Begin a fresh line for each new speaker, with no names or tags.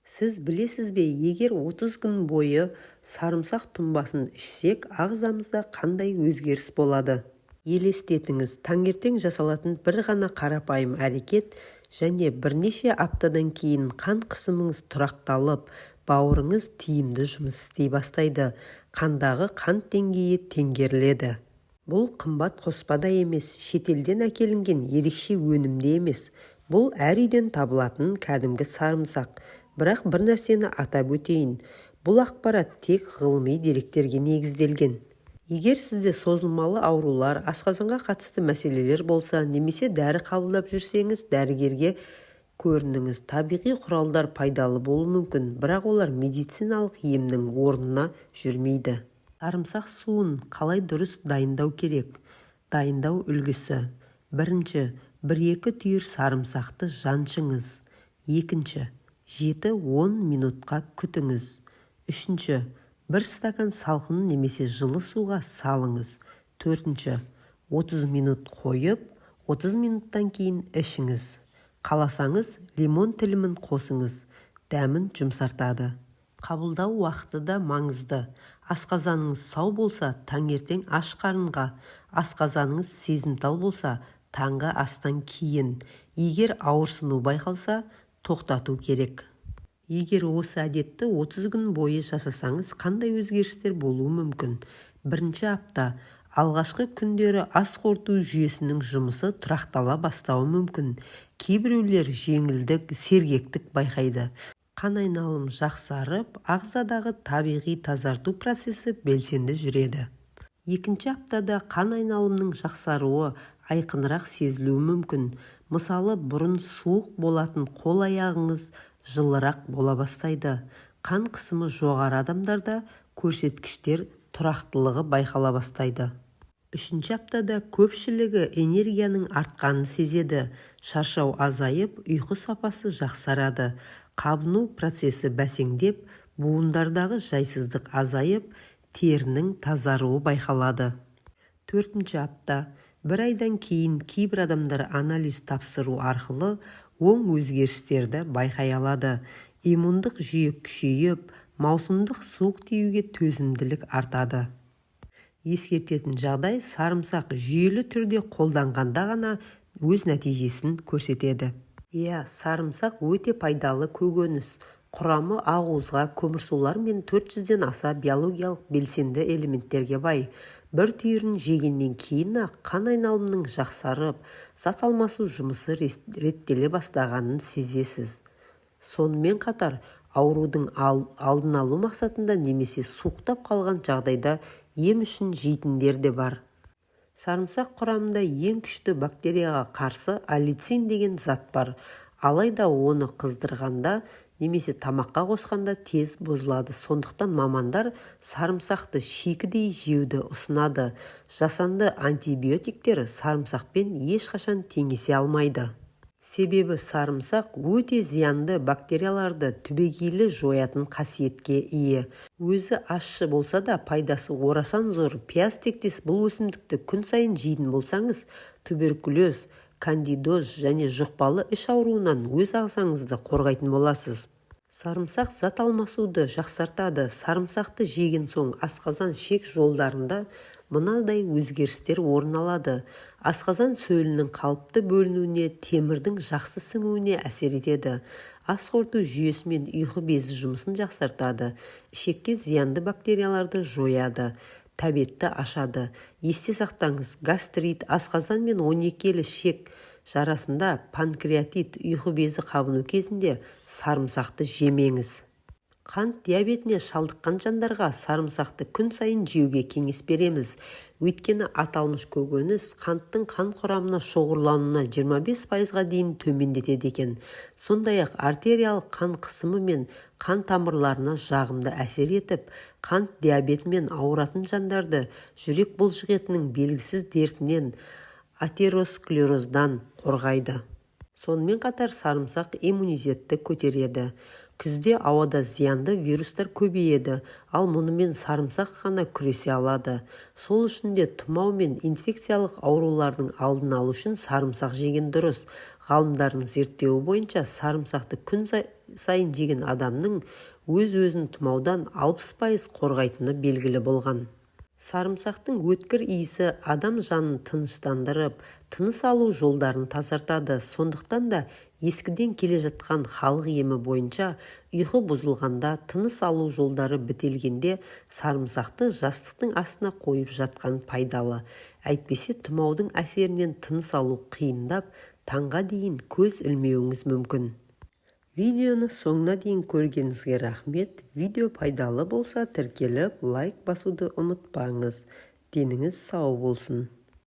Сіз білесіз бе, егер 30 күн бойы сарымсақ тұнбасын ішсек, ағзамызда қандай өзгеріс болады? Елестетіңіз, таңертең жасалатын бір ғана қарапайым әрекет және бірнеше аптадан кейін қан қысымыңыз тұрақталып, бауырыңыз тиімді жұмыс істей бастайды. Қандағы қант деңгейі теңгеріледі. Бұл қымбат қоспада емес, шетелден әкелінген ерекше өнімде емес. Бұл әр үйден табылатын кәдімгі сарымсақ. Бірақ бір нәрсені атап өтейін. Бұл ақпарат тек ғылыми деректерге негізделген. Егер сізде созылмалы аурулар, асқазанға қатысты мәселелер болса, немесе дәрі қабылдап жүрсеңіз, дәрігерге көрініңіз. Табиғи құралдар пайдалы болуы мүмкін, бірақ олар медициналық емнің орнына жүрмейді. Сарымсақ суын қалай дұрыс дайындау керек? Дайындау үлгісі. Бірінші, 1-2 түйір сарымсақты жаншыңыз. Екінші, 7-10 минутқа күтіңіз. Үшінші, 1 стакан салқын немесе жылы суға салыңыз. Төртінші, 30 минут қойып, 30 минуттан кейін ішіңіз. Қаласаңыз, лимон тілімін қосыңыз. Дәмін жұмсартады. Қабылдау уақыты да маңызды. Асқазаныңыз сау болса, таңертең аш қарынға, асқазаныңыз сезімтал болса, таңғы астан кейін. Егер ауырсыну байқалса, тоқтату керек. Егер осы әдетті 30 күн бойы жасасаңыз, қандай өзгерістер болуы мүмкін? Бірінші апта. Алғашқы күндері ас қорыту жүйесінің жұмысы тұрақтала бастауы мүмкін. Кейбіреулер жеңілдік, сергектік байқайды. Қан айналым жақсарып, ағзадағы табиғи тазарту процесі белсенді жүреді. Екінші аптада қан айналымның жақсаруы айқынырақ сезілуі мүмкін. Мысалы, бұрын суық болатын қол аяғыңыз жылырақ бола бастайды. Қан қысымы жоғары адамдарда көрсеткіштер тұрақтылығы байқала бастайды. Үшінші аптада көпшілігі энергияның артқанын сезеді. Шаршау азайып, ұйқы сапасы жақсарады. Қабыну процесі бәсеңдеп, буындардағы жайсыздық азайып, терінің тазаруы байқалады. Төртінші апта. 1 айдан кейін кейбір адамдар анализ тапсыру арқылы оң өзгерістерді байқай алады. Иммундық жүйе күшейіп, маусымдық суық тиюге төзімділік артады. Ескертетін жағдай, сарымсақ жүйелі түрде қолданғанда ғана өз нәтижесін көрсетеді. Сарымсақ өте пайдалы көкөніс. Құрамы ақуызға, көмірсулар мен 400-ден аса биологиялық белсенді элементтерге бай. Бір түйірін жегеннен кейін қан айналымның жақсарып, зат алмасу жұмысы реттеле бастағанын сезесіз. Сонымен қатар, аурудың алдын алу мақсатында немесе суықтап қалған жағдайда ем үшін жейтіндер де бар. Сарымсақ құрамында ең күшті бактерияға қарсы аллицин деген зат бар. Алайда оны қыздырғанда немесе тамаққа қосқанда тез бұзылады. Сондықтан мамандар сарымсақты шикідей жеуді ұсынады. Жасанды антибиотиктер сарымсақпен ешқашан теңесе алмайды. Себебі сарымсақ өте зиянды бактерияларды түбегейлі жоятын қасиетке ие. Өзі ащы болса да пайдасы орасан зор. Пияз тектес бұл өсімдікті күн сайын жейтін болсаңыз, туберкулез, кандидоз және жұқпалы іш ауруынан өз ағзаңызды қорғайтын боласыз. Сарымсақ зат алмасуды жақсартады. Сарымсақты жеген соң асқазан шек жолдарында мынадай өзгерістер орын алады. Асқазан сөлінің қалыпты бөлінуіне, темірдің жақсы сіңуіне әсер етеді. Ас қорыту жүйесі мен ұйқы безі жұмысын жақсартады. Ішекке зиянды бактерияларды жояды. Тәбетті ашады. Есте сақтаңыз, гастрит, асқазан мен 12-елі ішек жарасында панкреатит, ұйқы безі қабыну кезінде сарымсақты жемеңіз. Қант диабетіне шалдыққан жандарға сарымсақты күн сайын жеуге кеңес береміз. Өйткені аталмыш көкөніс қанттың қан құрамына шоғырлануына 25%-ға дейін төмендетеді екен. Сондай-ақ артериялық қан қысымы мен қан тамырларына жағымды әсер етіп, қант диабетімен ауыратын жандарды жүрек бұлшықетінің белгісіз дертінен, атеросклероздан қорғайды. Сонымен қатар сарымсақ иммунитетті көтереді. Күзде ауада зиянды вирустар көбейеді, ал мұнымен сарымсақ қана күресе алады. Сол үшін де тұмау мен инфекциялық аурулардың алдын алу үшін сарымсақ жеген дұрыс. Ғалымдардың зерттеуі бойынша сарымсақты күн сайын жеген адамның өз-өзін тұмаудан 60% қорғайтыны белгілі болған. Сарымсақтың өткір иісі адам жанын тыныштандырып, тыныс алу жолдарын тазартады. Сондықтан да ескіден келе жатқан халық емі бойынша ұйқы бұзылғанда, тыныс алу жолдары бітелгенде сарымсақты жастықтың астына қойып жатқан пайдалы. Әйтпесе тұмаудың әсерінен тыныс алу қиындап, таңға дейін көз ілмеуіңіз мүмкін. Видеоны соңына дейін көргеніңізге рахмет. Видео пайдалы болса тіркеліп, лайк басуды ұмытпаңыз. Деніңіз сау болсын.